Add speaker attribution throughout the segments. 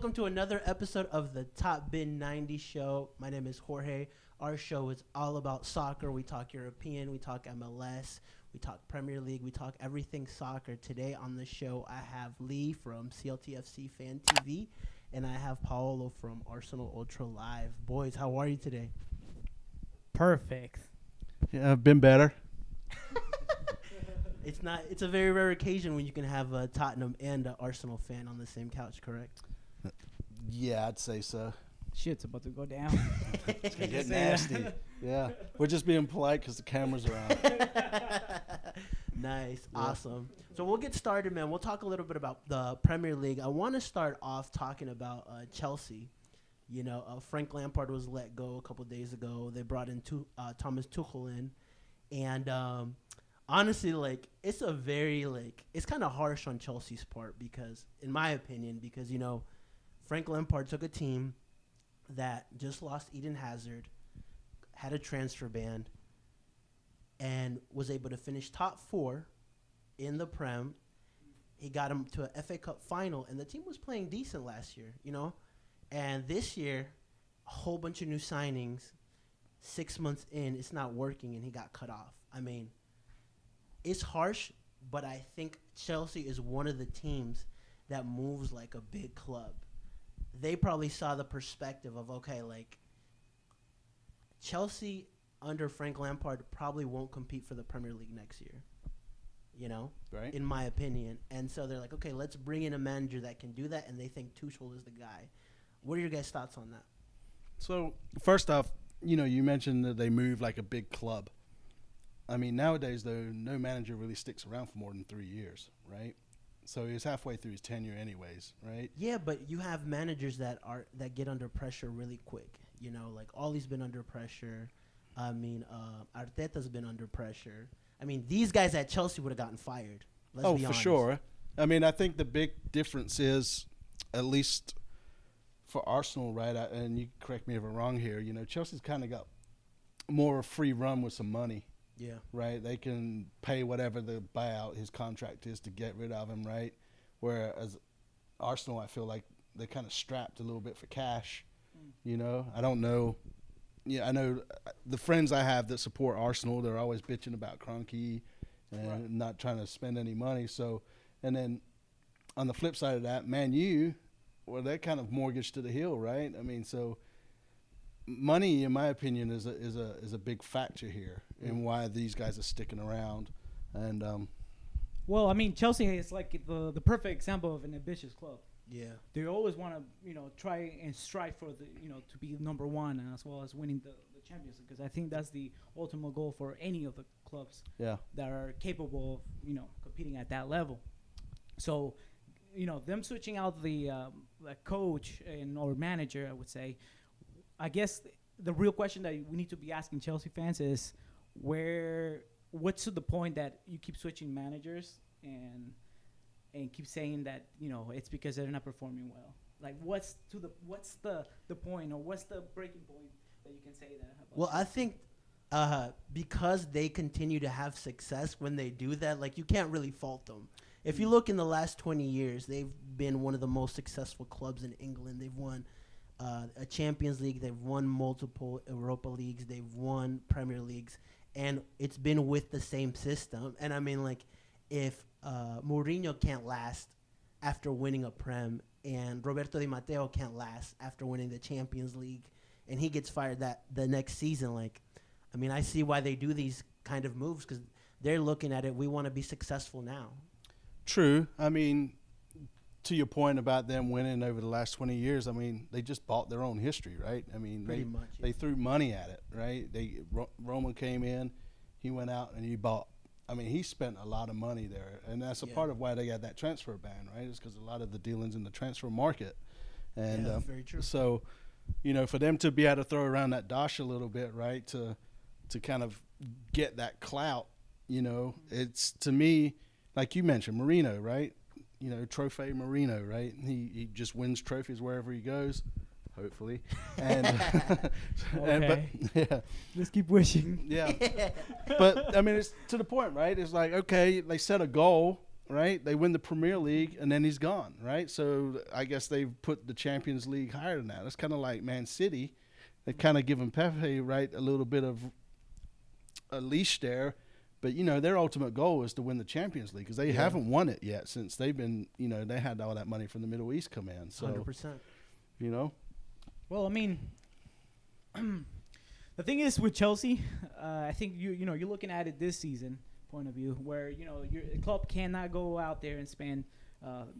Speaker 1: welcome to another episode of the Top Bin 90 show. My name is Jorge. Our show is all about soccer. We talk European, we talk MLS, we talk Premier League, we talk everything soccer. Today on the show, I have Lee from CLTFC Fan TV, and I have Paolo from Arsenal Ultra Live. Boys, how are you today?
Speaker 2: Perfect.
Speaker 3: Yeah, I've been better.
Speaker 1: It's a very rare occasion when you can have a Tottenham and an Arsenal fan on the same couch, correct?
Speaker 3: Yeah, I'd say so.
Speaker 2: Shit's about to go down.
Speaker 3: It's gonna get nasty. Yeah, we're just being polite because the camera's around.
Speaker 1: Nice,
Speaker 3: Yeah.
Speaker 1: awesome. So we'll get started, man. We'll talk a little bit about the Premier League. I want to start off talking about Chelsea. You know, Frank Lampard was let go a couple days ago. They brought in Thomas Tuchel in, and honestly, like, it's a very, like, it's kind of harsh on Chelsea's part because, in my opinion, because, you know, Frank Lampard took a team that just lost Eden Hazard, had a transfer ban, and was able to finish top 4 in the Prem. He got him to a FA Cup final, and the team was playing decent last year, you know? And this year, a whole bunch of new signings. 6 months in, it's not working, and he got cut off. I mean, it's harsh, but I think Chelsea is one of the teams that moves like a big club. They probably saw the perspective of, okay, like, Chelsea under Frank Lampard probably won't compete for the Premier League next year, you know,
Speaker 3: Right.
Speaker 1: in my opinion. And so they're like, okay, let's bring in a manager that can do that, and they think Tuchel is the guy. What are your guys' thoughts on that?
Speaker 3: So first off, you know, you mentioned that they move like a big club. I mean, nowadays though, no manager really sticks around for more than 3 years, right? So he's halfway through his tenure, anyways, right?
Speaker 1: Yeah, but you have managers that get under pressure really quick. You know, like Ollie's been under pressure. I mean, Arteta's been under pressure. I mean, these guys at Chelsea would have gotten fired. Let's be
Speaker 3: For
Speaker 1: honest.
Speaker 3: sure. I mean, I think the big difference is, at least for Arsenal, right? And you correct me if I'm wrong here. You know, Chelsea's kind of got more of a free run with some money.
Speaker 1: Yeah.
Speaker 3: Right, they can pay whatever the buyout his contract is to get rid of him, right? Whereas Arsenal, I feel like they're kind of strapped a little bit for cash. You know, I don't know. Yeah, I know the friends I have that support Arsenal, they're always bitching about Kroenke and not trying to spend any money. So, and then on the flip side of that, Man U, well, they're kind of mortgaged to the hill, right? I mean, so money, in my opinion, is a big factor here in why these guys are sticking around. And
Speaker 2: Well, I mean, Chelsea is like the perfect example of an ambitious club.
Speaker 1: Yeah.
Speaker 2: They always want to, you know, try and strive for the, you know, to be number one, and as well as winning the Champions League, because I think that's the ultimate goal for any of the clubs
Speaker 3: yeah,
Speaker 2: that are capable of, you know, competing at that level. So, you know, them switching out the coach or manager, I would say, I guess the real question that we need to be asking Chelsea fans is what's to the point that you keep switching managers and keep saying that, you know, it's because they're not performing well. Like, what's the point, or what's the breaking point that you can say that about?
Speaker 1: Well, I think because they continue to have success when they do that, like, you can't really fault them. If you look in the last 20 years, they've been one of the most successful clubs in England. They've won a Champions League. They've won multiple Europa Leagues. They've won Premier Leagues. And it's been with the same system. And, I mean, like, if Mourinho can't last after winning a Prem, and Roberto Di Matteo can't last after winning the Champions League, and he gets fired the next season, like, I mean, I see why they do these kind of moves, because they're looking at it, we want to be successful now.
Speaker 3: true. I mean, to your point about them winning over the last 20 years, I mean, they just bought their own history, right? I mean,
Speaker 1: Pretty much, yeah.
Speaker 3: they threw money at it, right? Roma came in, he went out and he bought. I mean, he spent a lot of money there, and that's a part of why they got that transfer ban, right? Is because a lot of the dealings in the transfer market, and
Speaker 1: very true.
Speaker 3: So, you know, for them to be able to throw around that dosh a little bit, right, to kind of get that clout, you know, it's, to me, like you mentioned, Marino, right? You know, Trophy Marino, right? He just wins trophies wherever he goes, hopefully. And,
Speaker 2: Okay.
Speaker 3: yeah.
Speaker 2: Let's keep wishing.
Speaker 3: Yeah. But, I mean, it's to the point, right? It's like, okay, they set a goal, right? They win the Premier League, and then he's gone, right? So I guess they've put the Champions League higher than that. It's kind of like Man City. They kind of given Pepe, right, a little bit of a leash there. But, you know, their ultimate goal is to win the Champions League because they haven't won it yet since they've been, you know, they had all that money from the Middle East come in. So,
Speaker 1: 100%.
Speaker 3: you know.
Speaker 2: Well, I mean, the thing is with Chelsea, I think you know you're looking at it this season point of view where you know your club cannot go out there and spend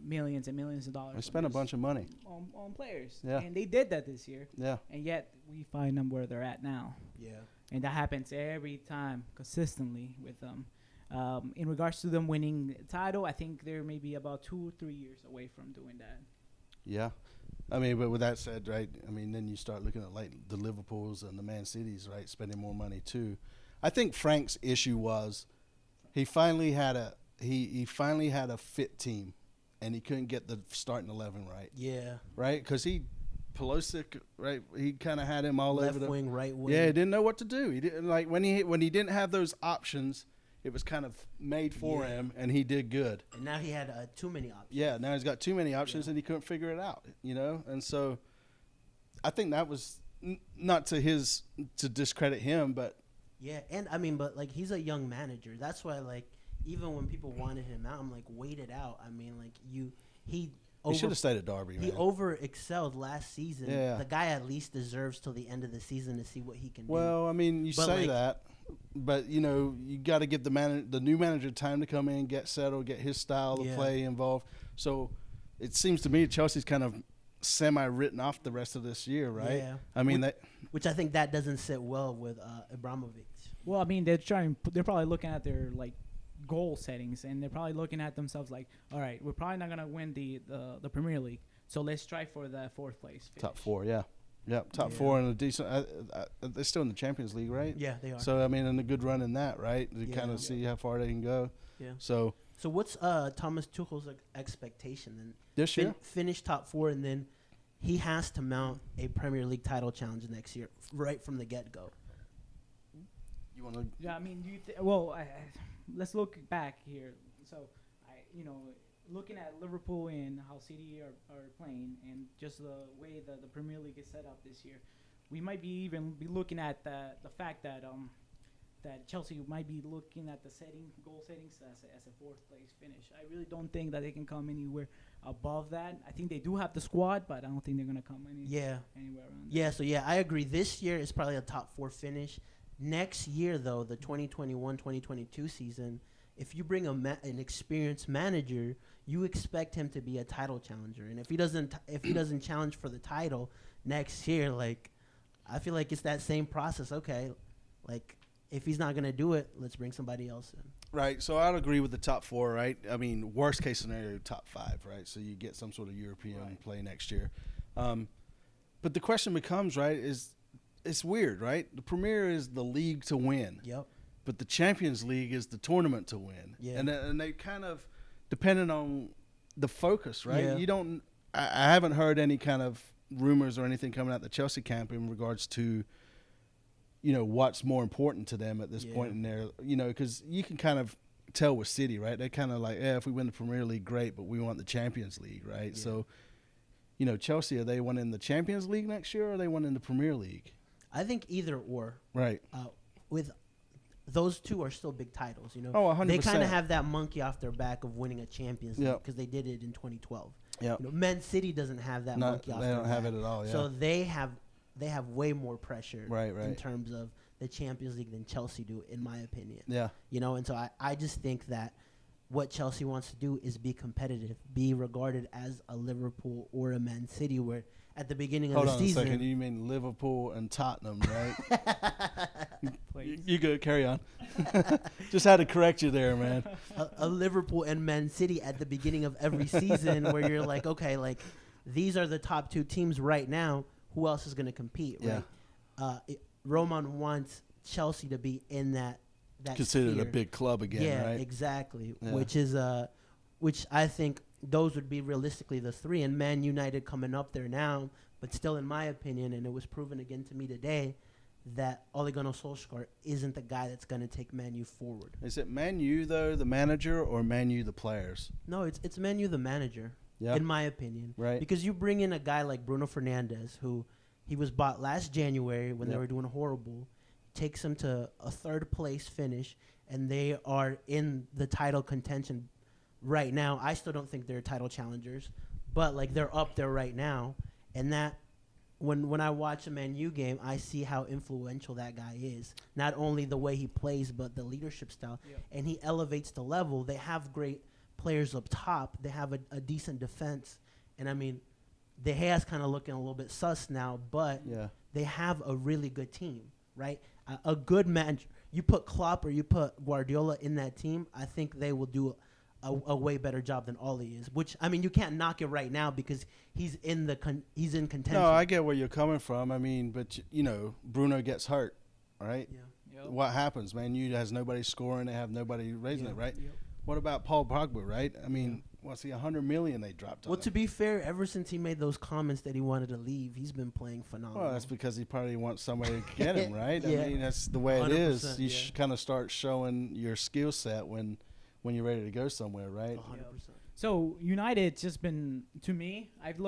Speaker 2: millions and millions of dollars.
Speaker 3: They spent a bunch of money
Speaker 2: on players,
Speaker 3: Yeah.
Speaker 2: and they did that this year.
Speaker 3: Yeah.
Speaker 2: And yet we find them where they're at now.
Speaker 1: Yeah.
Speaker 2: And that happens every time consistently with them. In regards to them winning the title, I think they're maybe about 2 or 3 years away from doing that.
Speaker 3: Yeah. I mean, but with that said, right, I mean, then you start looking at like the Liverpools and the Man Cities, right, spending more money too. I think Frank's issue was he finally had a fit team, and he couldn't get the starting 11 right.
Speaker 1: Yeah.
Speaker 3: Right? Because Pulisic, right, he kind of had him all
Speaker 1: Left
Speaker 3: over the
Speaker 1: wing, right wing.
Speaker 3: Yeah, he didn't know what to do. He didn't like when he didn't have those options. It was kind of made for him, and he did good.
Speaker 1: And now he had too many options.
Speaker 3: Yeah, now he's got too many options, and he couldn't figure it out. You know, and so I think that was not to discredit him, but
Speaker 1: Yeah, and I mean, but like he's a young manager. That's why, like, even when people wanted him out, I'm like, wait it out. I mean, like he
Speaker 3: should have stayed at Derby.
Speaker 1: He
Speaker 3: Man.
Speaker 1: over excelled last season.
Speaker 3: Yeah.
Speaker 1: The guy at least deserves till the end of the season to see what he can do.
Speaker 3: Well, I mean, you
Speaker 1: But,
Speaker 3: say
Speaker 1: like,
Speaker 3: that, but you know, you got to give the new manager time to come in, get settled, get his style of play involved. So it seems to me Chelsea's kind of semi-written off the rest of this year, right?
Speaker 1: Yeah.
Speaker 3: I mean,
Speaker 1: Which I think that doesn't sit well with Abramovich.
Speaker 2: Well, I mean, they're probably looking at their like goal settings, and they're probably looking at themselves like, all right, we're probably not gonna win the Premier League, so let's strive for the 4th place finish.
Speaker 3: top 4, yeah. Yep, top 4 and a decent. They're still in the Champions League, right?
Speaker 1: Yeah, they are.
Speaker 3: So I mean, and a good run in that, right? To kind
Speaker 1: Yeah.
Speaker 3: of see how far they can go.
Speaker 1: Yeah.
Speaker 3: So
Speaker 1: what's Thomas Tuchel's expectation then?
Speaker 3: this year,
Speaker 1: Finish top 4, and then he has to mount a Premier League title challenge next year, right from the get-go.
Speaker 3: you want to?
Speaker 2: Yeah, I mean, let's look back here. So, looking at Liverpool and how City are playing, and just the way the Premier League is set up this year, we might be looking at the fact that that Chelsea might be looking at the goal settings as a 4th place finish. I really don't think that they can come anywhere above that. I think they do have the squad, but I don't think they're gonna come anywhere around.
Speaker 1: Yeah, so I agree. This year is probably a top 4 finish. Next year, though, the 2021-2022 season, if you bring an experienced manager, you expect him to be a title challenger. And if he doesn't challenge for the title next year, like, I feel like it's that same process. Okay, like, if he's not going to do it, let's bring somebody else in.
Speaker 3: Right. So I'd agree with the top 4, right? I mean, worst case scenario, top 5, right? So you get some sort of European play next year. But the question becomes, right, it's weird, right? The Premier is the league to win.
Speaker 1: Yep.
Speaker 3: But the Champions League is the tournament to win.
Speaker 1: Yeah.
Speaker 3: And they kind of, depending on the focus, right?
Speaker 1: Yeah.
Speaker 3: You don't, I haven't heard any kind of rumors or anything coming out the Chelsea camp in regards to, you know, what's more important to them at this point in their, you know, because you can kind of tell with City, right? They're kind of like, if we win the Premier League, great, but we want the Champions League, right?
Speaker 1: Yeah.
Speaker 3: So, you know, Chelsea, are they winning the Champions League next year, or are they winning the Premier League?
Speaker 1: I think either or.
Speaker 3: Right.
Speaker 1: With those two are still big titles, you know.
Speaker 3: Oh, 100%.
Speaker 1: They kind of have that monkey off their back of winning a Champions League because they did it in 2012.
Speaker 3: Yeah.
Speaker 1: You know, Man City doesn't have that monkey off
Speaker 3: they
Speaker 1: their
Speaker 3: don't
Speaker 1: back.
Speaker 3: have it at all, yeah.
Speaker 1: So they have way more pressure
Speaker 3: Right.
Speaker 1: in terms of the Champions League than Chelsea do, in my opinion.
Speaker 3: Yeah.
Speaker 1: You know, and so I just think that what Chelsea wants to do is be competitive, be regarded as a Liverpool or a Man City, where at the beginning of the season.
Speaker 3: Hold on a second. You mean Liverpool and Tottenham, right?
Speaker 2: Please.
Speaker 3: You good. Carry on. Just had to correct you there, man.
Speaker 1: a Liverpool and Man City at the beginning of every season, where you're like, okay, like these are the top 2 teams right now. Who else is going to compete? Right? Roman wants Chelsea to be in that
Speaker 3: Considered
Speaker 1: sphere.
Speaker 3: a big club again, right?
Speaker 1: Exactly.
Speaker 3: Yeah.
Speaker 1: Which I think those would be realistically the 3, and Man United coming up there now, but still, in my opinion, and it was proven again to me today, that Ole Gunnar Solskjaer isn't the guy that's going to take Man U forward.
Speaker 3: Is it Man U, though, the manager, or Man U, the players?
Speaker 1: No, it's Man U, the manager,
Speaker 3: Yeah.
Speaker 1: in my opinion.
Speaker 3: Right.
Speaker 1: Because you bring in a guy like Bruno Fernandes, who he was bought last January when they
Speaker 3: Yep.
Speaker 1: were doing horrible, takes them to a third place finish, and they are in the title contention right now. I still don't think they're title challengers, but like they're up there right now. And that when I watch a Man U game, I see how influential that guy is. Not only the way he plays, but the leadership style.
Speaker 2: Yep.
Speaker 1: And he elevates the level. They have great players up top. They have a decent defense. And I mean, De Gea's kind of looking a little bit sus now, but
Speaker 3: Yeah.
Speaker 1: they have a really good team, right? A good manager. You put Klopp or you put Guardiola in that team, I think they will do a way better job than Ole is. Which, I mean, you can't knock it right now because he's in contention.
Speaker 3: No, I get where you're coming from. I mean, but, Bruno gets hurt, right?
Speaker 1: Yeah.
Speaker 2: Yep.
Speaker 3: What happens? Man U has nobody scoring. They have nobody raising
Speaker 1: Yeah.
Speaker 3: it, right?
Speaker 2: Yep.
Speaker 3: What about Paul Pogba, right? I mean, what's he, $100 million they dropped on
Speaker 1: Well,
Speaker 3: him?
Speaker 1: to be fair, ever since he made those comments that he wanted to leave, he's been playing phenomenal.
Speaker 3: Well, that's because he probably wants somebody to get him, right?
Speaker 1: Yeah.
Speaker 3: I mean, that's the way it is.
Speaker 1: 100%,
Speaker 3: You
Speaker 1: yeah.
Speaker 3: kind of start showing your skill set when you're ready to go somewhere, right?
Speaker 1: 100%.
Speaker 2: So United just been, to me, I've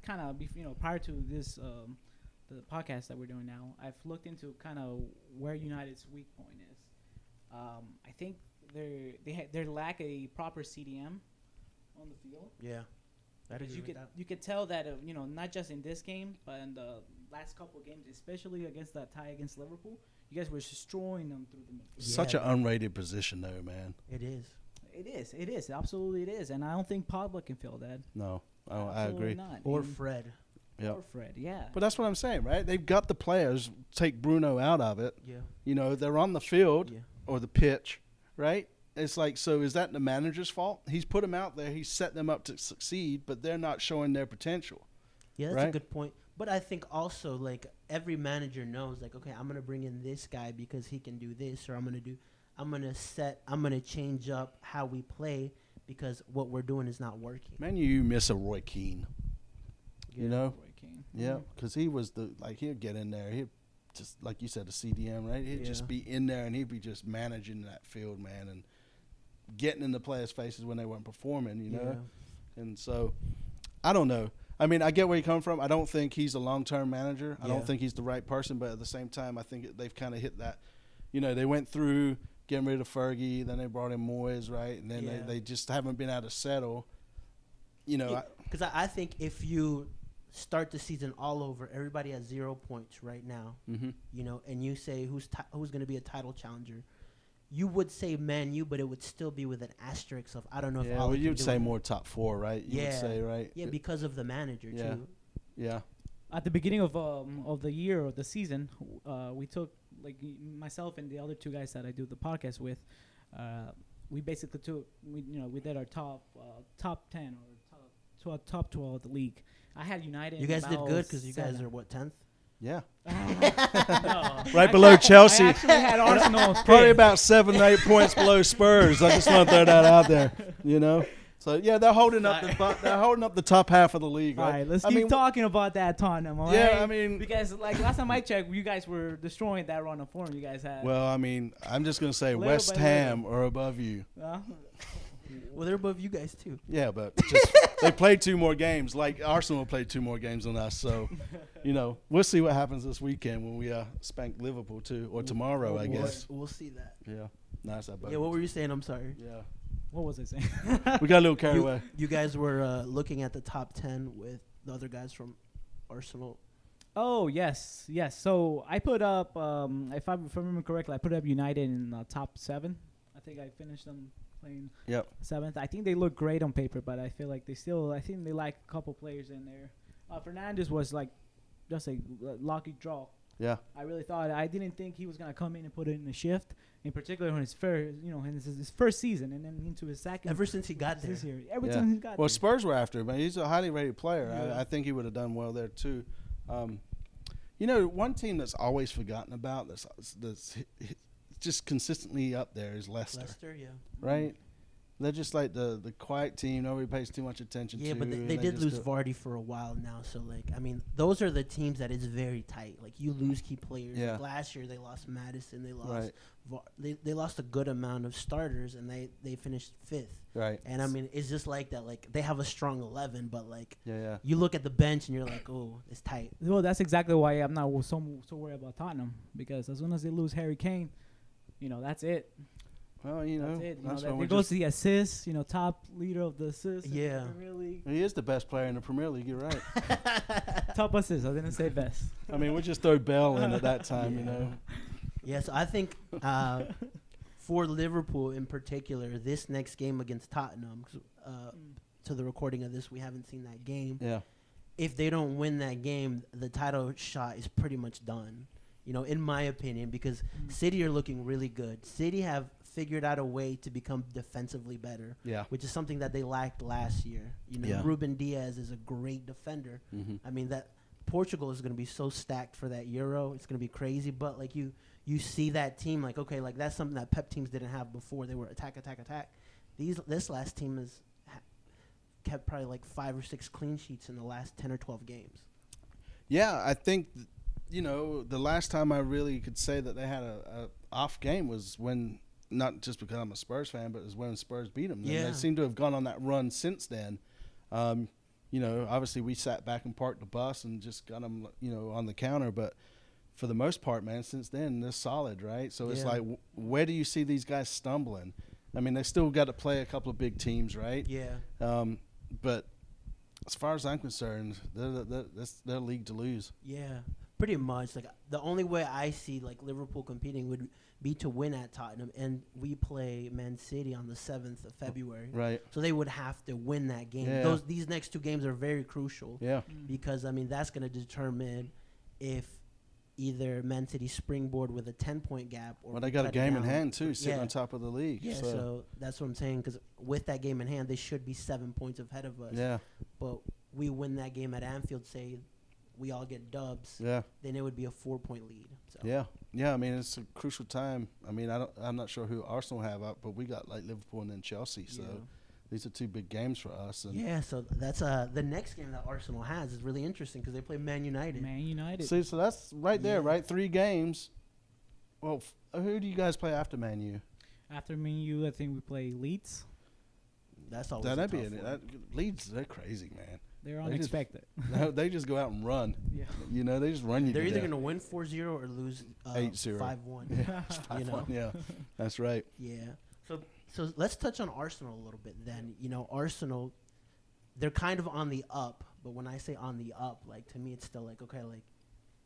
Speaker 2: kind of, prior to this the podcast that we're doing now, I've looked into kind of where United's weak point is. I think they lack a proper CDM on the field.
Speaker 1: Yeah. That is
Speaker 2: You could tell that not just in this game, but in the last couple of games, especially against that tie against Liverpool, you guys were destroying them through the midfield.
Speaker 3: Such an unrated position, though, man.
Speaker 1: It is.
Speaker 2: It is, absolutely it is, and I don't think Pogba can fill that.
Speaker 3: No, I
Speaker 2: Absolutely
Speaker 3: agree.
Speaker 2: Not.
Speaker 1: Or
Speaker 2: And-
Speaker 1: Fred.
Speaker 3: Yep.
Speaker 2: Or Fred, yeah.
Speaker 3: But that's what I'm saying, right? They've got the players. Take Bruno out of it.
Speaker 1: Yeah.
Speaker 3: They're on the field
Speaker 1: Yeah.
Speaker 3: or the pitch, right? It's like, so is that the manager's fault? He's put them out there. He's set them up to succeed, but they're not showing their potential.
Speaker 1: Yeah, that's
Speaker 3: Right?
Speaker 1: a good point. But I think also, like, every manager knows, like, okay, I'm going to bring in this guy because he can do this, or I'm going to change up how we play because what we're doing is not working.
Speaker 3: Man, you miss a Roy Keane. You know?
Speaker 2: Roy Keane.
Speaker 3: Yeah, because he was he'd get in there. He'd just, like you said, the CDM, right? He'd just
Speaker 1: Yeah.
Speaker 3: be in there and he'd be just managing that field, man, and getting in the players' faces when they weren't performing, you know? And so, I don't know. I mean, I get where you're coming from. I don't think he's a long-term manager. I
Speaker 1: Yeah.
Speaker 3: don't think he's the right person, but at the same time, I think they've kind of hit that. They went through getting rid of Fergie, then they brought in Moyes, right? And then
Speaker 1: Yeah.
Speaker 3: they just haven't been able to settle.
Speaker 1: Because I think if you start the season all over, everybody has 0 points right now, and you say who's going to be a title challenger, you would say Man U, but it would still be with an asterisk of I don't know if Ole can
Speaker 3: you'd
Speaker 1: do
Speaker 3: say
Speaker 1: it.
Speaker 3: more top four, right? You would say, right?
Speaker 1: Yeah, because of the manager
Speaker 3: Yeah.
Speaker 1: too.
Speaker 3: Yeah.
Speaker 2: At the beginning of the year or the season, we took myself and the other two guys that I do the podcast with. We basically we did our top 10 or top 12 of the league. I had United.
Speaker 1: You
Speaker 2: in
Speaker 1: guys did
Speaker 2: about
Speaker 1: good because you guys
Speaker 2: 7.
Speaker 1: are what 10th?
Speaker 3: Yeah.
Speaker 2: No.
Speaker 3: Right below Chelsea.
Speaker 2: I actually had Arsenal.
Speaker 3: Probably
Speaker 2: fifth.
Speaker 3: about 7 or 8 points below Spurs. I just want to throw that out there, So yeah, they're holding up the top half of the league.
Speaker 2: All
Speaker 3: Right?
Speaker 2: right, let's
Speaker 3: I
Speaker 2: keep
Speaker 3: mean,
Speaker 2: talking about that Tottenham. All
Speaker 3: Yeah,
Speaker 2: right?
Speaker 3: I mean,
Speaker 2: because last time I checked, you guys were destroying that run of form you guys had.
Speaker 3: well, I mean, I'm just gonna say
Speaker 2: Little
Speaker 3: West
Speaker 2: by
Speaker 3: Ham are above you.
Speaker 1: Well, they're above you guys too.
Speaker 3: Yeah, but just they played 2 more games. Like Arsenal played 2 more games than us. So, we'll see what happens this weekend when we spank Liverpool too, or tomorrow, I guess.
Speaker 1: We'll see that.
Speaker 3: Yeah, nice.
Speaker 1: Yeah, what were you saying? I'm sorry.
Speaker 3: Yeah,
Speaker 2: What was I saying?
Speaker 3: we got a little carried away.
Speaker 1: You guys were looking at the top 10 with the other guys from Arsenal.
Speaker 2: Oh yes. So I put up, if I remember correctly, I put up United in top 7. I think I finished them playing
Speaker 3: Yep.
Speaker 2: 7th. I think they look great on paper, but I feel like I think they lack a couple players in there. Fernandes was like just a lucky draw.
Speaker 3: Yeah.
Speaker 2: I didn't think he was gonna come in and put it in a shift, in particular when his first season and then into his second.
Speaker 1: Ever since he got there.
Speaker 2: this year, every
Speaker 3: Yeah.
Speaker 2: time he got
Speaker 3: Well,
Speaker 2: there.
Speaker 3: Spurs were after him, but he's a highly rated player.
Speaker 2: Yeah.
Speaker 3: I think he would have done well there too. One team that's always forgotten about that's just consistently up there is Leicester.
Speaker 1: Leicester, yeah.
Speaker 3: Right? They're just like the quiet team. Nobody pays too much attention to.
Speaker 1: Yeah, but they did lose Vardy for a while now. So, like, I mean, those are the teams that is very tight. Like, you lose key players.
Speaker 3: Yeah.
Speaker 1: Like, last year, they lost Madison. They lost
Speaker 3: Right.
Speaker 1: they lost a good amount of starters, and they finished 5th.
Speaker 3: Right.
Speaker 1: And, I mean, it's just like that. Like, they have a strong 11, but, like,
Speaker 3: Yeah.
Speaker 1: you look at the bench, and you're like, oh, it's tight.
Speaker 2: Well, that's exactly why I'm not so worried about Tottenham, because as soon as they lose Harry Kane, that's it.
Speaker 3: Well,
Speaker 2: That's it.
Speaker 3: that's
Speaker 2: There
Speaker 3: when
Speaker 2: goes the assists. Top leader of the assists.
Speaker 1: Yeah.
Speaker 2: In the Premier League.
Speaker 3: he is the best player in the Premier League. You're right.
Speaker 2: Top assists. I didn't say best.
Speaker 3: I mean, we just throw Bell in at that time.
Speaker 1: Yeah, so I think for Liverpool in particular, this next game against Tottenham, 'cause, to the recording of this, we haven't seen that game.
Speaker 3: Yeah.
Speaker 1: If they don't win that game, the title shot is pretty much done, in my opinion, because City are looking really good. City have figured out a way to become defensively better,
Speaker 3: Yeah.
Speaker 1: which is something that they lacked last year.
Speaker 3: Yeah.
Speaker 1: Ruben Diaz is a great defender.
Speaker 3: Mm-hmm.
Speaker 1: I mean, that Portugal is going to be so stacked for that Euro. It's going to be crazy. But, like, you see that team, like, okay, like, that's something that Pep teams didn't have before. They were attack. This last team has kept probably, like, 5 or 6 clean sheets in the last 10 or 12 games.
Speaker 3: Yeah, I think, the last time I really could say that they had a off game was when, not just because I'm a Spurs fan, but it was when Spurs beat them.
Speaker 1: Yeah.
Speaker 3: And they seem to have gone on that run since then. Obviously we sat back and parked the bus and just got them, on the counter. But for the most part, man, since then, they're solid, right? So it's like, where do you see these guys stumbling? I mean, they still got to play a couple of big teams, right?
Speaker 1: Yeah.
Speaker 3: But as far as I'm concerned, they're league to lose.
Speaker 1: Yeah, pretty much. Like, the only way I see, like, Liverpool competing would be to win at Tottenham, and we play Man City on the 7th of February.
Speaker 3: Right.
Speaker 1: So they would have to win that game.
Speaker 3: Yeah.
Speaker 1: These next 2 games are very crucial.
Speaker 3: Yeah.
Speaker 1: Because, I mean, that's going to determine if either Man City springboard with a 10-point gap or
Speaker 3: Well, they got a
Speaker 1: cut it
Speaker 3: game in
Speaker 1: down.
Speaker 3: hand, too, sitting
Speaker 1: Yeah.
Speaker 3: on top of the league.
Speaker 1: Yeah, so that's what I'm saying, because with that game in hand, they should be 7 points ahead of us.
Speaker 3: Yeah.
Speaker 1: But we win that game at Anfield, say we all get dubs,
Speaker 3: Yeah.
Speaker 1: then it would be a 4-point lead. So.
Speaker 3: Yeah. I mean, it's a crucial time. I mean, I'm not sure who Arsenal have up, but we got like Liverpool and then Chelsea. So these are 2 big games for us. And
Speaker 1: yeah. So that's the next game that Arsenal has is really interesting because they play Man United.
Speaker 2: Man United.
Speaker 3: See, so that's right there,
Speaker 1: Yeah.
Speaker 3: right? 3 games. Well, who do you guys play after Man U?
Speaker 2: After Me and You, I think we play Leeds.
Speaker 1: That's always
Speaker 3: That'd
Speaker 1: a
Speaker 3: be
Speaker 1: tough
Speaker 3: it.
Speaker 1: one.
Speaker 3: Leeds, they're crazy, man.
Speaker 2: They're
Speaker 3: They just-
Speaker 2: unexpected.
Speaker 3: They just go out and run.
Speaker 2: Yeah.
Speaker 3: They just run you.
Speaker 1: They're
Speaker 3: to
Speaker 1: either
Speaker 3: death.
Speaker 1: going to win 4-0 or lose
Speaker 3: 8-0.
Speaker 1: 5-1.
Speaker 3: Yeah,
Speaker 1: You know?
Speaker 3: yeah, that's right.
Speaker 1: Yeah. So let's touch on Arsenal a little bit then. Arsenal, they're kind of on the up, but when I say on the up, like, to me it's still like, okay, like,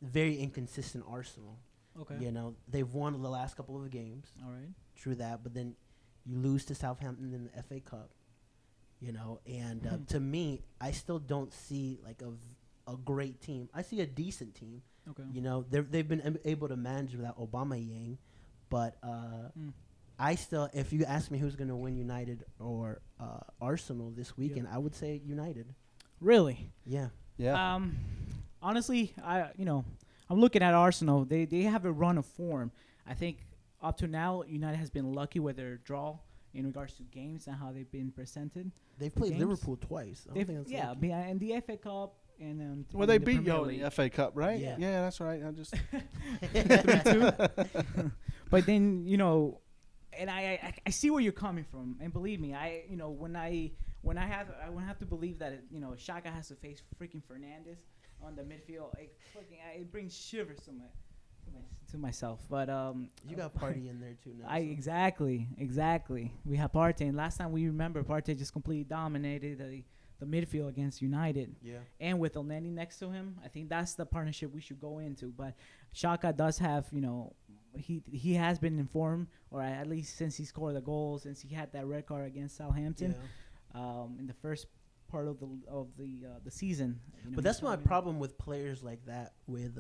Speaker 1: very inconsistent Arsenal.
Speaker 2: Okay.
Speaker 1: They've won the last couple of games.
Speaker 2: All right.
Speaker 1: True that, but then you lose to Southampton in the FA Cup. And to me, I still don't see like a great team. I see a decent team.
Speaker 2: Okay.
Speaker 1: They've been able to manage without Aubameyang, but I still, if you ask me who's going to win United or Arsenal this weekend, I would say United.
Speaker 2: Really?
Speaker 1: Yeah.
Speaker 3: Yeah.
Speaker 2: Honestly, I'm looking at Arsenal. They have a run of form. I think up to now, United has been lucky with their draw in regards to games and how they've been presented.
Speaker 1: They've played
Speaker 2: games.
Speaker 1: Liverpool twice. I don't think that's lucky.
Speaker 2: And the FA Cup and
Speaker 3: Well, they
Speaker 2: in the
Speaker 3: beat
Speaker 2: Premier
Speaker 3: y'all in
Speaker 2: League.
Speaker 3: the FA Cup, right?
Speaker 1: Yeah.
Speaker 3: Yeah, that's right. I just
Speaker 2: 3-2. But then and I see where you're coming from, and believe me, when I have to believe that Xhaka has to face freaking Fernandes on the midfield, it brings shivers to myself. But
Speaker 1: You got Partey in there too now. so.
Speaker 2: exactly. We have Partey, and last time we remember Partey just completely dominated the midfield against United.
Speaker 1: Yeah.
Speaker 2: And with Elneny next to him, I think that's the partnership we should go into. But Xhaka does have, he has been informed, or at least since he scored the goal, since he had that red card against Southampton in the first part of the season.
Speaker 1: But that's my problem with players like that, with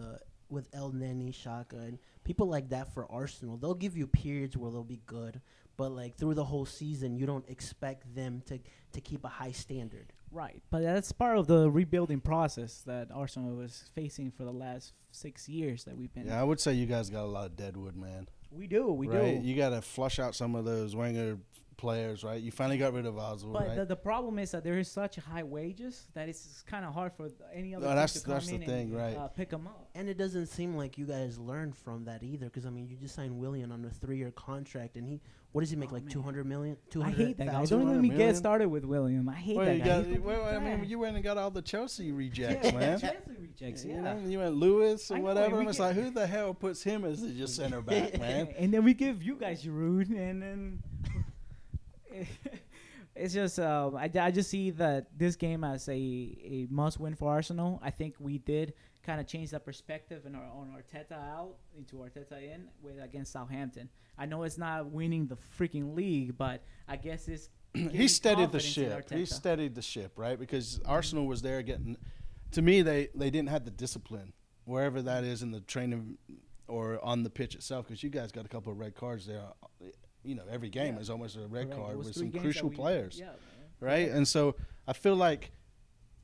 Speaker 1: Elneny, Xhaka, and people like that for Arsenal. They'll give you periods where they'll be good, but like through the whole season, you don't expect them to keep a high standard.
Speaker 2: Right, but that's part of the rebuilding process that Arsenal was facing for the last 6 years that we've been.
Speaker 3: I would say you guys got a lot of deadwood, man.
Speaker 2: We do.
Speaker 3: Right? You got to flush out some of those Wenger players, right? You finally got rid of Ozil,
Speaker 2: But
Speaker 3: right?
Speaker 2: the problem is that there is such high wages that it's kind of hard for any other
Speaker 3: No,
Speaker 2: team
Speaker 3: that's-
Speaker 2: to come
Speaker 3: that's the
Speaker 2: in
Speaker 3: thing,
Speaker 2: and
Speaker 3: right.
Speaker 2: pick them up.
Speaker 1: And it doesn't seem like you guys learned from that either, because I mean, you just signed Willian on a 3-year contract, and what does he make,
Speaker 2: Oh,
Speaker 1: like
Speaker 2: man.
Speaker 1: 200 million?
Speaker 2: I hate that guy.
Speaker 1: 200,000?
Speaker 2: Don't let me
Speaker 3: 200
Speaker 2: get
Speaker 3: million?
Speaker 2: started with William. I hate
Speaker 3: Well,
Speaker 2: that
Speaker 3: you
Speaker 2: guy.
Speaker 3: got,
Speaker 2: He's
Speaker 3: well, I
Speaker 2: trash.
Speaker 3: mean, you went and got all the Chelsea rejects,
Speaker 2: Yeah,
Speaker 3: man.
Speaker 2: Chelsea rejects,
Speaker 3: You
Speaker 2: yeah.
Speaker 3: know, you went Lewis
Speaker 2: I
Speaker 3: or
Speaker 2: know,
Speaker 3: whatever.
Speaker 2: and
Speaker 3: And
Speaker 2: we
Speaker 3: it's
Speaker 2: get-
Speaker 3: like, who the hell puts him as the just center back, man?
Speaker 2: And then we give you guys Giroud, and then it's just I just see that this game as a must win for Arsenal. I think we did kind of change that perspective on Arteta out into Arteta in with against Southampton. I know it's not winning the freaking league, but I guess it's
Speaker 3: He steadied the
Speaker 2: confidence in
Speaker 3: ship. He
Speaker 2: Arteta.
Speaker 3: steadied the ship, right? Because Arsenal was there getting. To me, they didn't have the discipline wherever that is in the training or on the pitch itself. Because you guys got a couple of red cards there. You know, every game
Speaker 2: Yeah.
Speaker 3: is almost a red
Speaker 2: Correct. It
Speaker 3: card
Speaker 2: was
Speaker 3: with
Speaker 2: 3
Speaker 3: some
Speaker 2: games
Speaker 3: crucial
Speaker 2: that we-
Speaker 3: players,
Speaker 2: Yeah, man.
Speaker 3: right? And so I feel like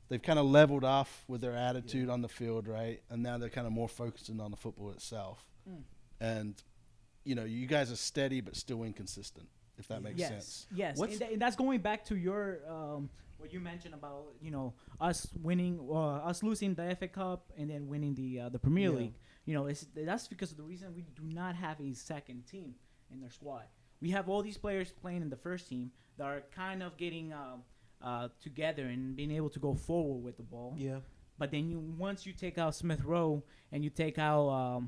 Speaker 3: they've kind of leveled off with their attitude on the field, right? And now they're kind of more focusing on the football itself.
Speaker 2: Mm.
Speaker 3: And you know, you guys are steady but still inconsistent, if that makes
Speaker 2: yes,
Speaker 3: sense.
Speaker 2: yes,
Speaker 1: What's-
Speaker 2: and that's going back to your what you mentioned about us winning, us losing the FA Cup and then winning the Premier
Speaker 1: Yeah.
Speaker 2: League. That's because of the reason we do not have a second team in their squad. We have all these players playing in the first team that are kind of getting together and being able to go forward with the ball.
Speaker 1: Yeah.
Speaker 2: But then once you take out Smith Rowe and you take out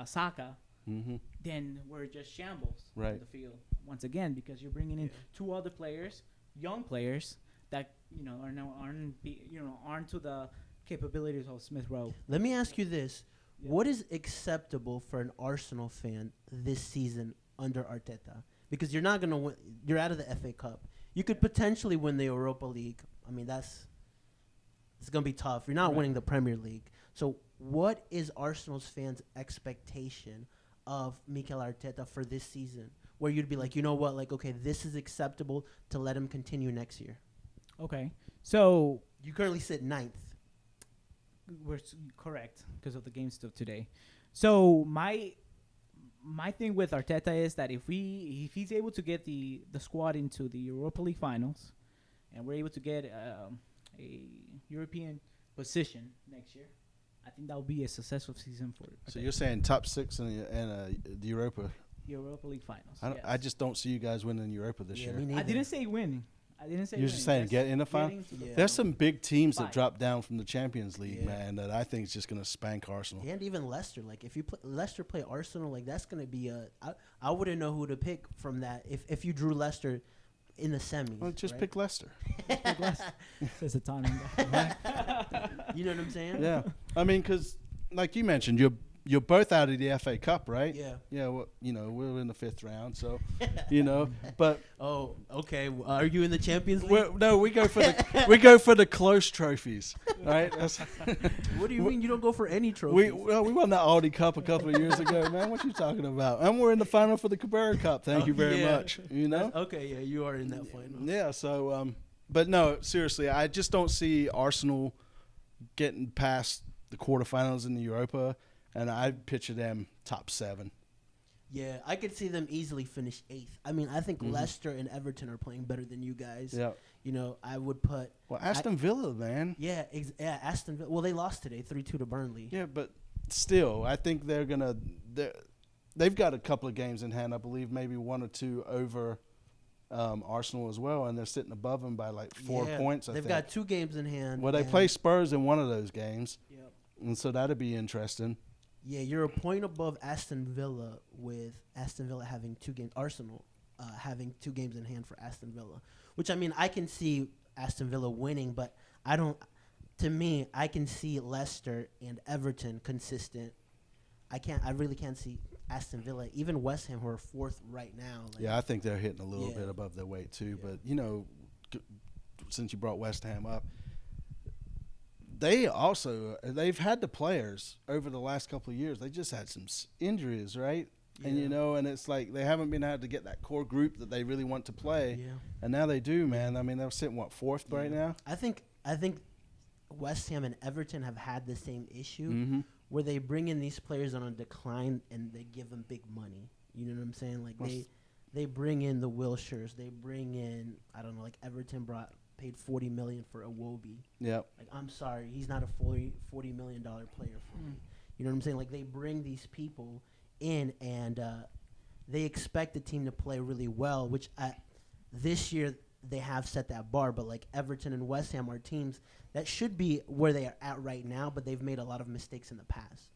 Speaker 2: Saka,
Speaker 3: Mm-hmm.
Speaker 2: then we're just shambles on
Speaker 3: Right.
Speaker 2: the field once again because you're bringing in 2 other players, young players that aren't to the capabilities of Smith Rowe.
Speaker 1: Let me ask you this.
Speaker 2: Yeah.
Speaker 1: What is acceptable for an Arsenal fan this season under Arteta? Because you're not going to win. You're out of the FA Cup. You could potentially win the Europa League. I mean, it's going to be tough. You're not
Speaker 2: Right.
Speaker 1: winning the Premier League. So what is Arsenal's fans' expectation of Mikel Arteta for this season? Where you'd be like, you know what? Like, okay, this is acceptable to let him continue next year.
Speaker 2: Okay, so
Speaker 1: You currently sit 9th.
Speaker 2: we're correct because of the games of today. So my thing with Arteta is that if he's able to get the squad into the Europa League finals, and we're able to get a European position next year, I think that will be a successful season for
Speaker 3: So
Speaker 2: Arteta.
Speaker 3: you're saying top 6 in the Europa.
Speaker 2: Europa League finals.
Speaker 3: I
Speaker 2: yes.
Speaker 3: just don't see you guys winning Europa this
Speaker 1: Yeah,
Speaker 3: year.
Speaker 1: me
Speaker 2: I
Speaker 1: neither.
Speaker 2: didn't say winning. I didn't say
Speaker 3: You're
Speaker 2: winning.
Speaker 3: just saying
Speaker 2: That's
Speaker 3: get in the final?
Speaker 2: getting to the
Speaker 1: Yeah.
Speaker 3: There's some big teams that
Speaker 2: Fight.
Speaker 3: drop down from the Champions League,
Speaker 1: Yeah.
Speaker 3: man, that I think is just going to spank Arsenal.
Speaker 1: And even Leicester, like if you Leicester play Arsenal, like that's gonna be I wouldn't know who to pick from that if you drew Leicester in the semis.
Speaker 3: Well, just
Speaker 1: right?
Speaker 3: pick Leicester.
Speaker 2: Says the Tottenham guy.
Speaker 1: You know what I'm saying?
Speaker 3: Yeah. I mean, because like you mentioned, you're both out of the FA Cup, right?
Speaker 1: Yeah.
Speaker 3: Yeah, well, we're in the 5th round, so, but
Speaker 1: Oh, okay. Are you in the Champions League?
Speaker 3: we go for the close trophies, right?
Speaker 1: What do you mean you don't go for any trophies?
Speaker 3: We won the Aldi Cup a couple of years ago, man. What you talking about? And we're in the final for the Cabrera Cup. Thank you very
Speaker 1: yeah.
Speaker 3: much. You know?
Speaker 1: Okay, yeah, you are in that final.
Speaker 3: Yeah. So, but no, seriously, I just don't see Arsenal getting past the quarterfinals in the Europa, and I picture them top 7.
Speaker 1: Yeah, I could see them easily finish 8th. I mean, I think
Speaker 3: Mhm.
Speaker 1: Leicester and Everton are playing better than you guys.
Speaker 3: Yeah.
Speaker 1: I would put.
Speaker 3: Well, Aston Villa, man.
Speaker 1: Yeah, Aston Villa. Well, they lost today, 3-2 to Burnley.
Speaker 3: Yeah, but still, I think they've got a couple of games in hand. I believe maybe 1 or 2 over Arsenal as well, and they're sitting above them by like 4
Speaker 1: Yeah,
Speaker 3: points. I
Speaker 1: They've
Speaker 3: think.
Speaker 1: got 2 games in hand.
Speaker 3: Well, they
Speaker 1: and-
Speaker 3: play Spurs in one of those games,
Speaker 1: Yep.
Speaker 3: and so that'd be interesting.
Speaker 1: Yeah, you're a point above Aston Villa with Aston Villa having 2 games. Arsenal having 2 games in hand for Aston Villa, which I mean I can see Aston Villa winning, but I don't. To me, I can see Leicester and Everton consistent. I really can't see Aston Villa, even West Ham, who are 4th right now. Like,
Speaker 3: Yeah, I think they're hitting a little
Speaker 1: Yeah.
Speaker 3: bit above their weight too.
Speaker 1: Yeah.
Speaker 3: But since you brought West Ham up, they've had the players over the last couple of years. They just had some injuries, right? And
Speaker 1: Yeah.
Speaker 3: and it's like they haven't been able to get that core group that they really want to play.
Speaker 1: Yeah.
Speaker 3: And now they do, man. I mean, they're sitting 4th right now.
Speaker 1: I think West Ham and Everton have had the same issue
Speaker 3: Mm-hmm.
Speaker 1: where they bring in these players on a decline and they give them big money. You know what I'm saying? Like
Speaker 3: Well,
Speaker 1: they bring in the Wilshires. They bring in, I don't know, like Everton paid $40 million for Iwobi.
Speaker 3: Yep.
Speaker 1: Like, I'm sorry, he's not a $40 million player for me. You know what I'm saying? Like, they bring these people in, and they expect the team to play really well, which this year they have set that bar. But, like, Everton and West Ham are teams that should be where they are at right now, but they've made a lot of mistakes in the past.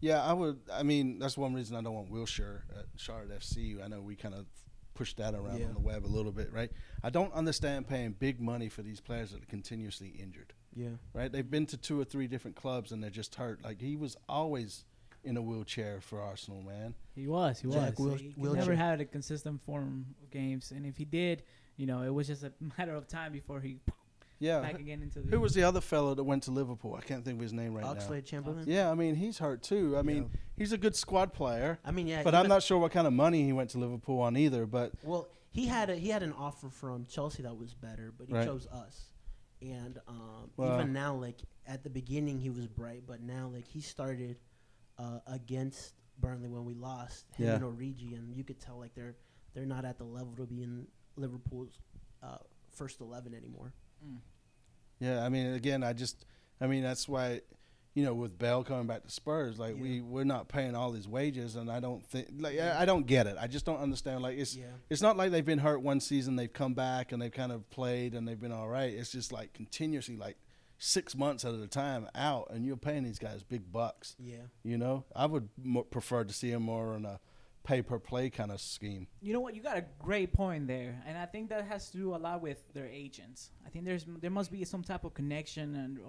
Speaker 3: Yeah, I mean, that's one reason I don't want Wilshire at Charlotte FC. I know we kind of pushed that around on the web a little bit, right? I don't understand paying big money for these players that are continuously injured.
Speaker 1: Yeah.
Speaker 3: Right? They've been to 2 or 3 different clubs and they're just hurt. Like, he was always in a wheelchair for Arsenal, man.
Speaker 2: He was. He
Speaker 1: wheelchair.
Speaker 2: never had a consistent form of games, and if he did, it was just a matter of time before he back again into the.
Speaker 3: Who was the other fellow that went to Liverpool? I can't think of his name right now.
Speaker 1: Oxlade-Chamberlain?
Speaker 3: Yeah, I mean, he's hurt too. I mean, he's a good squad player.
Speaker 1: I mean, yeah.
Speaker 3: But I'm not sure what kind of money he went to Liverpool on either. But
Speaker 1: well, he had an offer from Chelsea that was better, but he chose us. And even now, like, at the beginning he was bright, but now, like, he started against Burnley when we lost him and Origi, and you could tell, like, they're not at the level to be in Liverpool's first 11 anymore.
Speaker 3: Yeah, I mean, again, that's why, with Bell coming back to Spurs, like, we're not paying all his wages, and I don't think, like, I don't get it. I just don't understand. Like, it's not like they've been hurt one season, they've come back and they've kind of played and they've been all right. It's just like continuously, like 6 months at a time out, and you're paying these guys big bucks.
Speaker 1: Yeah,
Speaker 3: I would prefer to see him more on a pay-per-play kind of scheme.
Speaker 2: You know what? You got a great point there, and I think that has to do a lot with their agents. I think there must be some type of connection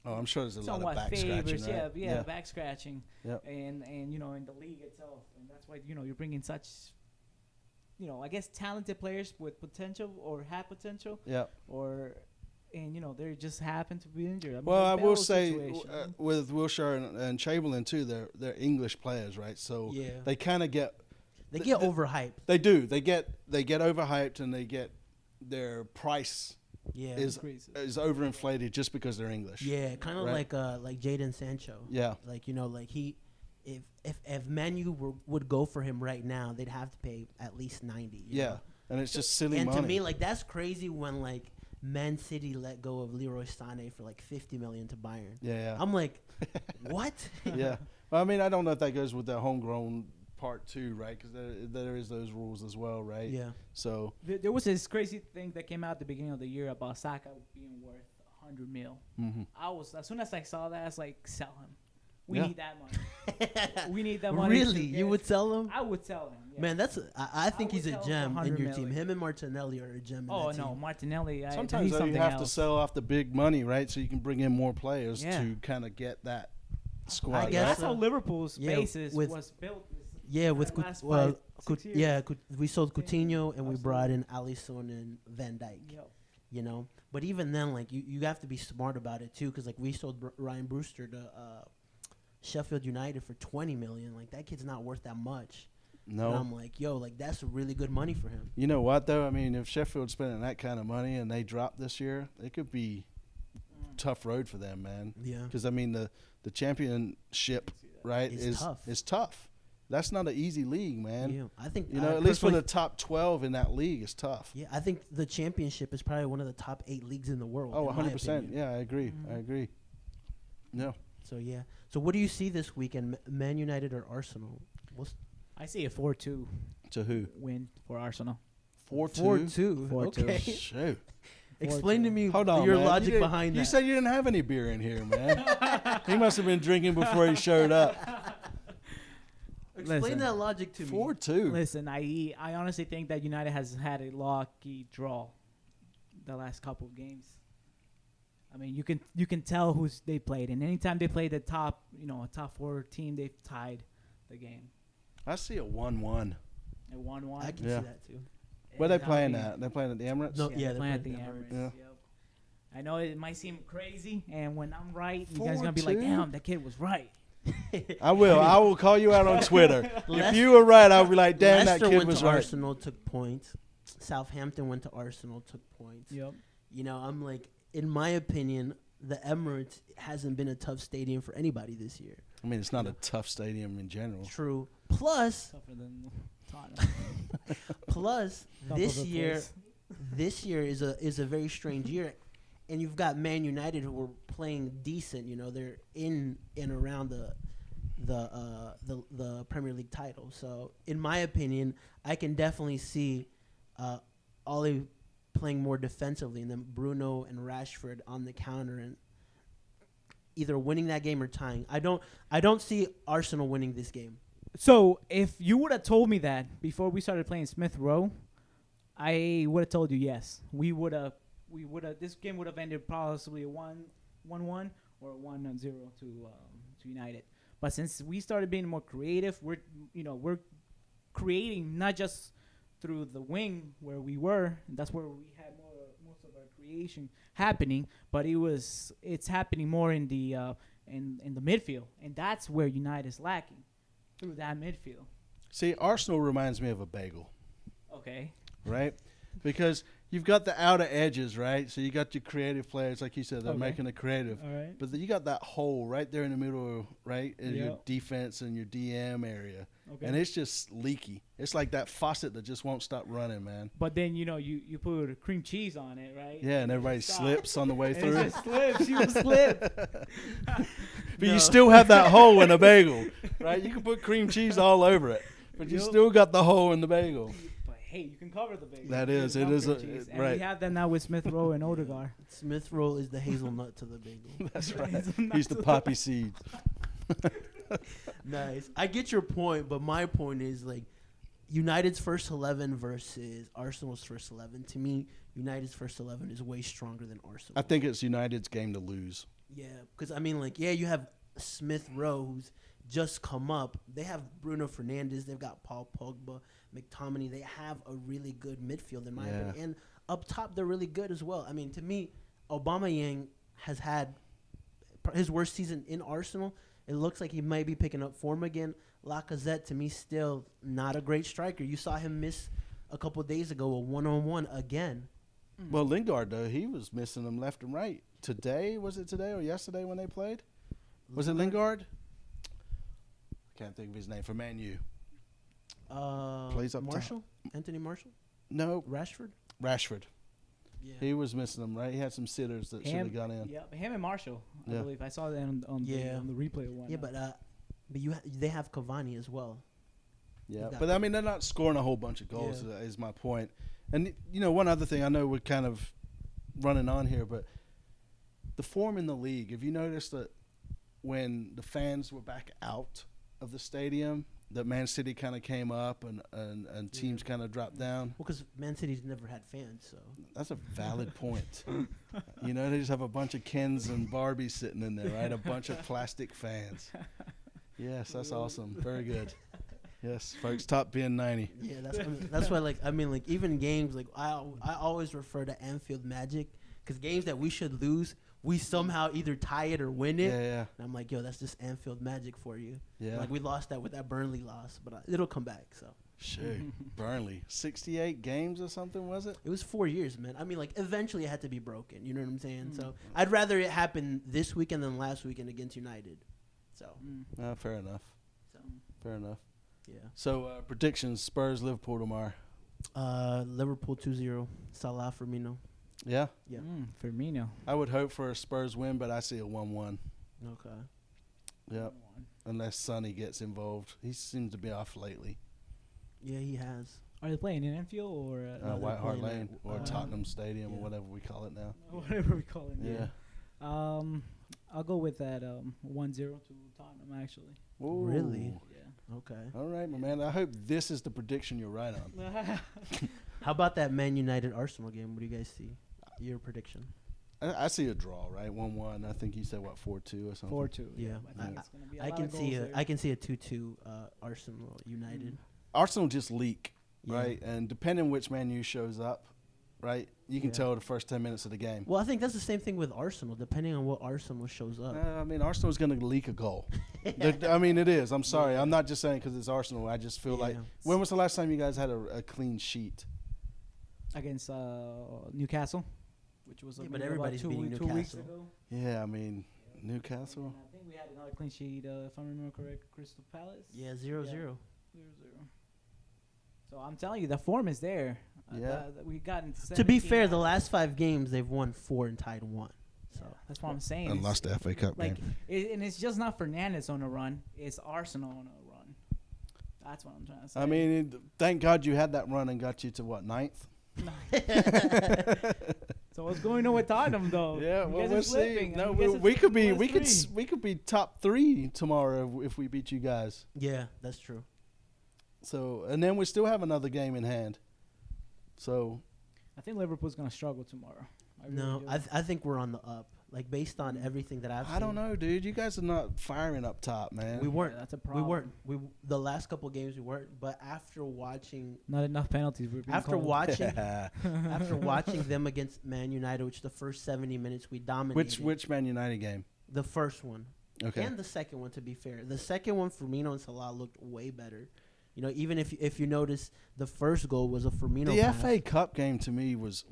Speaker 3: I'm sure there's a lot of
Speaker 2: somewhat
Speaker 3: back
Speaker 2: favors,
Speaker 3: scratching.
Speaker 2: yeah, back scratching,
Speaker 3: Yep.
Speaker 2: and in the league itself, and that's why you're bringing such, I guess talented players with potential or have potential, and they just happen to be injured. I mean,
Speaker 3: well, I will
Speaker 2: Bell's
Speaker 3: say
Speaker 2: situation,
Speaker 3: with Wilshire and Chamberlain too, they're English players, right? So they kind of get
Speaker 1: overhyped.
Speaker 3: They do. They get overhyped, and they get their price is overinflated just because they're English.
Speaker 1: Yeah, kind of like Jadon Sancho.
Speaker 3: Yeah,
Speaker 1: like like he, if Man U would go for him right now, they'd have to pay at least 90. You know?
Speaker 3: And it's just silly
Speaker 1: money.
Speaker 3: money.
Speaker 1: And to me, like, that's crazy when, like, Man City let go of Leroy Sané for like $50 million to Bayern.
Speaker 3: Yeah.
Speaker 1: I'm like, what?
Speaker 3: Yeah. Well, I mean, I don't know if that goes with the homegrown part too, right? Because there is those rules as well, right?
Speaker 1: Yeah.
Speaker 3: So
Speaker 2: there was this crazy thing that came out at the beginning of the year about Saka being worth $100 million.
Speaker 3: Mm-hmm.
Speaker 2: As soon as I saw that, I was like, sell him. We need that money. We need that money.
Speaker 1: Really? You would sell him?
Speaker 2: I would sell him. Yeah.
Speaker 1: Man, I think he's a gem in your team.
Speaker 2: million.
Speaker 1: Him and Martinelli are a gem in that team.
Speaker 2: Martinelli.
Speaker 3: Sometimes
Speaker 2: he's
Speaker 3: you have
Speaker 2: else.
Speaker 3: to sell off the big money, right? So you can bring in more players to kind of get that squad.
Speaker 1: I guess
Speaker 2: that's how Liverpool's basis was built.
Speaker 1: Yeah, with we sold Coutinho and we
Speaker 2: Absolutely.
Speaker 1: brought in Alisson and Van Dijk.
Speaker 2: Yep.
Speaker 1: But even then, like, you have to be smart about it too, because like we sold Ryan Brewster to Sheffield United for $20 million. Like, that kid's not worth that much.
Speaker 3: No.
Speaker 1: And I'm like, like, that's really good money for him.
Speaker 3: You know what though? I mean, if Sheffield's spending that kind of money and they drop this year, it could be tough road for them, man.
Speaker 1: Yeah.
Speaker 3: Because I mean, the championship, right, is tough. That's not an easy league, man.
Speaker 1: Yeah, I think
Speaker 3: at least for the top 12 in that league is tough.
Speaker 1: Yeah, I think the championship is probably one of the top 8 leagues in the world.
Speaker 3: Oh, 100%. Yeah, I agree.
Speaker 2: Mm-hmm.
Speaker 3: I agree. No.
Speaker 1: So yeah. So what do you see this weekend, Man United or Arsenal?
Speaker 2: I see a 4-2
Speaker 3: To who?
Speaker 2: win for Arsenal.
Speaker 3: 4-2.
Speaker 2: 4-2.
Speaker 1: Okay.
Speaker 3: Shoot.
Speaker 1: Explain to me
Speaker 3: Hold on,
Speaker 1: your
Speaker 3: man.
Speaker 1: logic behind that.
Speaker 3: You said you didn't have any beer in here, man. He must have been drinking before he showed up.
Speaker 1: Explain that logic to me.
Speaker 3: 4-2.
Speaker 2: Listen, I honestly think that United has had a lucky draw the last couple of games. I mean, you can tell who's they played, and anytime they played a top 4 team, they've tied the game.
Speaker 3: I see a 1-1.
Speaker 2: A 1-1.
Speaker 1: I can see that too.
Speaker 3: Where are they playing at? They're playing at the Emirates?
Speaker 1: No,
Speaker 2: They're playing at the Emirates.
Speaker 3: Yeah.
Speaker 2: Yep. I know it might seem crazy, and when I'm right, you guys are gonna be like, "Damn, that kid was right."
Speaker 3: I will call you out on Twitter. If you were right, I'll be like, damn,
Speaker 1: Leicester
Speaker 3: that kid
Speaker 1: went
Speaker 3: was
Speaker 1: to
Speaker 3: right.
Speaker 1: Arsenal, took points. Southampton went to Arsenal, took points.
Speaker 2: Yep.
Speaker 1: I'm like, in my opinion, the Emirates hasn't been a tough stadium for anybody this year.
Speaker 3: I mean, it's not a tough stadium in general.
Speaker 1: True. Plus,
Speaker 2: Tougher than Tottenham.
Speaker 1: Plus,
Speaker 2: Top
Speaker 1: this
Speaker 2: of the
Speaker 1: year,
Speaker 2: place.
Speaker 1: this year is a very strange year, and you've got Man United who are playing decent. You know, they're in and around the Premier League title. So, in my opinion, I can definitely see Ollie playing more defensively, and then Bruno and Rashford on the counter and either winning that game or tying. I don't see Arsenal winning this game.
Speaker 2: So if you would have told me that before we started playing Smith Rowe, I would have told you yes. We would have. This game would have ended possibly a 1-1 or a 1-0 to United. But since we started being more creative, we're creating not just through the wing where we were. And that's where we had most of our creation happening. But it's happening more in the in the midfield, and that's where United is lacking through that midfield.
Speaker 3: See, Arsenal reminds me of a bagel,
Speaker 2: Okay.
Speaker 3: right? Because you've got the outer edges, right? So you got your creative players, like you said, they're
Speaker 2: Okay.
Speaker 3: making it creative.
Speaker 2: All right.
Speaker 3: But then you got that hole right there in the middle, right? In your
Speaker 2: Yep.
Speaker 3: defense and your DM area.
Speaker 2: Okay.
Speaker 3: And it's just leaky. It's like that faucet that just won't stop running, man.
Speaker 2: But then you put cream cheese on it, right?
Speaker 3: Yeah, and everybody
Speaker 2: Stop.
Speaker 3: slips on the way
Speaker 2: And
Speaker 3: through.
Speaker 2: it just slips. You slip.
Speaker 3: But
Speaker 1: No.
Speaker 3: you still have that hole in a bagel, right? You can put cream cheese all over it, but you
Speaker 2: Yep.
Speaker 3: still got the hole in the bagel.
Speaker 2: But hey, you can cover the bagel.
Speaker 3: That is,
Speaker 2: with
Speaker 3: it is
Speaker 2: cream
Speaker 3: a-
Speaker 2: cheese. And
Speaker 3: right.
Speaker 2: we have that now with Smith Rowe and Odegaard.
Speaker 1: Smith Rowe is the hazelnut to the bagel.
Speaker 3: That's right.
Speaker 2: Hazelnut
Speaker 3: He's the
Speaker 2: to the-
Speaker 3: poppy seed.
Speaker 1: Nice. I get your point, but my point is like United's first 11 versus Arsenal's first 11. To me, United's first 11 is way stronger than Arsenal.
Speaker 3: I think it's United's game to lose.
Speaker 1: Yeah, because I mean, like, yeah, you have Smith Rowe who's just come up. They have Bruno Fernandes. They've got Paul Pogba, McTominay. They have a really good midfield in my
Speaker 3: Yeah.
Speaker 1: opinion. And up top, they're really good as well. I mean, to me, Aubameyang has had his worst season in Arsenal. It looks like he might be picking up form again. Lacazette, to me, still not a great striker. You saw him miss a couple of days ago a one-on-one again.
Speaker 3: Well, Lingard, though, he was missing them left and right. Today, was it today or yesterday when they played? Was it Lingard? I can't think of his name for Man U. Plays up top.
Speaker 1: Marshall? Anthony Marshall?
Speaker 3: No,
Speaker 1: Rashford?
Speaker 3: Rashford.
Speaker 1: Yeah.
Speaker 3: He was missing them, right? He had some sitters that should have gone in.
Speaker 2: Yeah, him and Marshall, I
Speaker 3: Yeah.
Speaker 2: believe. I saw that on
Speaker 1: Yeah.
Speaker 2: the replay one.
Speaker 1: Yeah, but they have Cavani as well.
Speaker 3: Yeah,
Speaker 1: That-
Speaker 3: but I mean, they're not scoring a whole bunch of goals,
Speaker 1: Yeah.
Speaker 3: is my point. And, one other thing, I know we're kind of running on here, but the form in the league, have you noticed that when the fans were back out of the stadium, that Man City kind of came up and teams kind of dropped down?
Speaker 1: Well, because Man City's never had fans, so.
Speaker 3: That's a valid point. They just have a bunch of Kens and Barbies sitting in there, right? A bunch of plastic fans. Yes, that's awesome. Very good. Yes, folks, top being 90.
Speaker 1: Yeah, that's why, like, even games, like, I always refer to Anfield Magic, because games that we should lose, we somehow either tie it or win it.
Speaker 3: Yeah.
Speaker 1: And I'm like, yo, that's just Anfield Magic for you.
Speaker 3: Yeah.
Speaker 1: Like, we lost that with that Burnley loss, but it'll come back, so.
Speaker 3: Sure. Burnley. 68 games or something, was it?
Speaker 1: It was 4 years, man. I mean, like, eventually it had to be broken. You know what I'm saying? So I'd rather it happen this weekend than last weekend against United. So,
Speaker 3: Fair enough.
Speaker 1: so
Speaker 3: Fair enough.
Speaker 1: yeah.
Speaker 3: So, predictions, Spurs, Liverpool tomorrow.
Speaker 1: Liverpool 2-0. Salah, Firmino.
Speaker 3: Yeah?
Speaker 1: Yeah.
Speaker 2: Firmino.
Speaker 3: I would hope for a Spurs win, but I see a 1-1.
Speaker 1: Okay.
Speaker 3: Yep. Unless Sonny gets involved. He seems to be off lately.
Speaker 1: Yeah, he has.
Speaker 2: Are they playing in Anfield or
Speaker 1: they're
Speaker 3: White Hart
Speaker 1: playing
Speaker 3: Lane
Speaker 1: at,
Speaker 3: or
Speaker 1: uh,
Speaker 3: Tottenham Stadium or
Speaker 1: yeah.
Speaker 3: whatever we call it now.
Speaker 2: whatever we call it?
Speaker 3: Yeah.
Speaker 2: I'll go with that 1-0 to Tottenham actually.
Speaker 3: Ooh.
Speaker 1: Really?
Speaker 2: Yeah.
Speaker 1: Okay.
Speaker 3: All right, my man. I hope this is the prediction you're right on.
Speaker 1: How about that Man United Arsenal game? What do you guys see? Your prediction?
Speaker 3: I see a draw, right? 1-1. I think you said, 4-2 or something?
Speaker 2: 4-2.
Speaker 1: Yeah.
Speaker 2: I think it's gonna be a
Speaker 1: I
Speaker 2: lot
Speaker 1: can
Speaker 2: of
Speaker 1: see
Speaker 2: goals
Speaker 1: a
Speaker 2: there.
Speaker 1: I can see a 2-2 Arsenal United.
Speaker 3: Arsenal just leak,
Speaker 1: Yeah.
Speaker 3: right? And depending which Man U shows up, right, you can
Speaker 1: Yeah.
Speaker 3: tell the first 10 minutes of the game.
Speaker 1: Well, I think that's the same thing with Arsenal. Depending on what Arsenal shows up.
Speaker 3: I mean, Arsenal's going to leak a goal. I mean, it is. I'm sorry.
Speaker 1: Yeah.
Speaker 3: I'm not just saying because it's Arsenal. I just feel like.
Speaker 1: Yeah.
Speaker 3: When was the last time you guys had a clean sheet?
Speaker 2: Against Newcastle, which was
Speaker 1: Yeah, but
Speaker 2: maybe about
Speaker 1: everybody's beating
Speaker 2: 2 weeks
Speaker 1: Newcastle.
Speaker 2: ago.
Speaker 3: Yeah, I mean, Newcastle.
Speaker 2: And I think we had another clean sheet, if I remember correct, Crystal Palace.
Speaker 1: Yeah, 0-0.
Speaker 2: 0-0. So I'm telling you, the form is there.
Speaker 3: Yeah.
Speaker 2: We got in
Speaker 1: To be
Speaker 2: 17
Speaker 1: fair, the
Speaker 2: out.
Speaker 1: last 5 games they've won 4 and tied 1. So
Speaker 2: That's what I'm saying.
Speaker 3: And
Speaker 2: It's-
Speaker 3: lost the FA Cup
Speaker 2: like,
Speaker 3: game.
Speaker 2: and it's just not Fernandez on a run; it's Arsenal on a run. That's what I'm trying to say.
Speaker 3: I mean, thank God you had that run and got you to what, 9th?
Speaker 2: So what's going on with Tottenham, though?
Speaker 3: Yeah,
Speaker 2: You
Speaker 3: well,
Speaker 2: guys
Speaker 3: we'll
Speaker 2: are
Speaker 3: see.
Speaker 2: slipping.
Speaker 3: No,
Speaker 2: You guys
Speaker 3: we
Speaker 2: are
Speaker 3: could be,
Speaker 2: slipping
Speaker 3: we could,
Speaker 2: last three.
Speaker 3: we could be top 3 tomorrow if we beat you guys.
Speaker 1: yeah, that's true.
Speaker 3: So, and then we still have another game in hand. So,
Speaker 2: I think Liverpool's gonna struggle tomorrow. I really
Speaker 1: No,
Speaker 2: do.
Speaker 1: I think we're on the up. Like based on everything that I've seen.
Speaker 3: I don't know, dude. You guys are not firing up top, man.
Speaker 1: We weren't.
Speaker 2: That's a
Speaker 1: We
Speaker 2: problem.
Speaker 1: weren't. The last couple games we weren't. But after watching
Speaker 2: Not enough penalties. Were being
Speaker 1: after
Speaker 2: called.
Speaker 1: watching after watching them against Man United, which the first 70 minutes we dominated.
Speaker 3: which Man United game?
Speaker 1: The first one.
Speaker 3: Okay.
Speaker 1: And the second one, to be fair. The second one, Firmino and Salah looked way better. You know, even if you notice, the first goal was a Firmino
Speaker 3: The
Speaker 1: pass.
Speaker 3: FA Cup game to me was,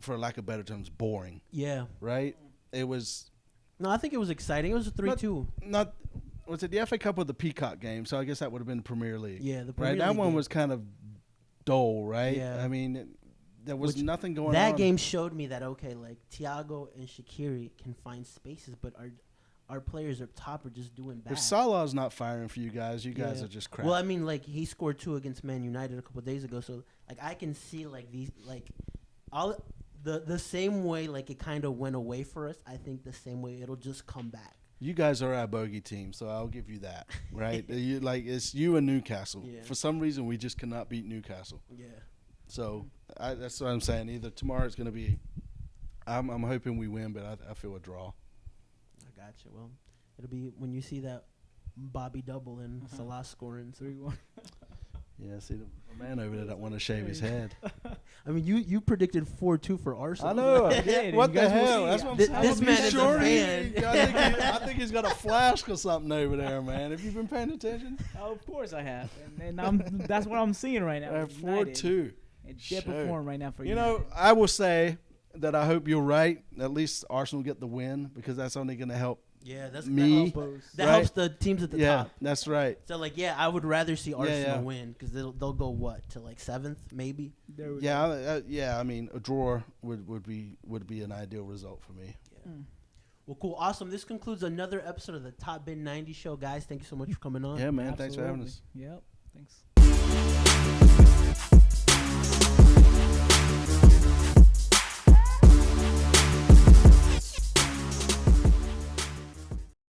Speaker 3: for lack of better terms, boring.
Speaker 1: Yeah.
Speaker 3: Right? It was
Speaker 1: No, I think it was exciting. It was a 3-2.
Speaker 3: not. Was it the FA Cup or the Peacock game? So I guess that would have been the Premier League.
Speaker 1: Yeah, the Premier
Speaker 3: Right. That
Speaker 1: League
Speaker 3: one
Speaker 1: game.
Speaker 3: was kind of dull, right?
Speaker 1: Yeah.
Speaker 3: I mean, there was
Speaker 1: Which-
Speaker 3: nothing going on.
Speaker 1: That game showed me that okay, like Thiago and Shaqiri can find spaces, but our players up top are just doing bad.
Speaker 3: If Salah's not firing for you guys
Speaker 1: Yeah.
Speaker 3: are just crap.
Speaker 1: Well, I mean, like he scored 2 against Man United a couple of days ago, so like I can see like these like all the same way like it kind of went away for us. I think the same way it'll just come back.
Speaker 3: You guys are our bogey team, so I'll give you that, right? It's you and Newcastle.
Speaker 1: Yeah.
Speaker 3: For some reason, we just cannot beat Newcastle.
Speaker 1: Yeah.
Speaker 3: So that's what I'm saying. Either tomorrow is going to be. I'm hoping we win, but I feel a draw.
Speaker 1: I got you. Well, it'll be when you see that Bobby double and Salah scoring. So
Speaker 2: 3-1.
Speaker 3: Yeah, see the man over there that want to shave his head.
Speaker 1: I mean, you predicted 4-2 for Arsenal.
Speaker 3: I know.
Speaker 2: I did,
Speaker 3: What
Speaker 2: and
Speaker 3: the
Speaker 2: you guys will
Speaker 3: hell?
Speaker 2: see.
Speaker 3: That's what I'm
Speaker 1: This-
Speaker 3: saying.
Speaker 1: this
Speaker 3: I'm
Speaker 1: man is a
Speaker 3: sure
Speaker 1: fan.
Speaker 3: I think he's got a flask or something over there, man. Have you been paying attention?
Speaker 2: Oh, of course I have, and that's what I'm seeing right now. with United.
Speaker 3: 4-2.
Speaker 2: A dip
Speaker 3: Sure.
Speaker 2: of form right now for
Speaker 3: You know,
Speaker 2: United.
Speaker 3: I will say that I hope you're right. At least Arsenal get the win because that's only going to help.
Speaker 1: Yeah, that's
Speaker 3: Me?
Speaker 1: That helps,
Speaker 3: Right?
Speaker 1: helps the teams at the
Speaker 3: Yeah,
Speaker 1: top.
Speaker 3: that's right.
Speaker 1: So like, yeah, I would rather see Arsenal
Speaker 3: yeah.
Speaker 1: win because they'll go what to like 7th maybe.
Speaker 2: There we
Speaker 3: Yeah, yeah. I mean, a draw would be an ideal result for me.
Speaker 1: Yeah. Well, cool, awesome. This concludes another episode of the Top Bin 90 show, guys. Thank you so much for coming on.
Speaker 3: Yeah, man. Thanks for having
Speaker 2: Absolutely.
Speaker 3: us.
Speaker 2: Yep. Thanks.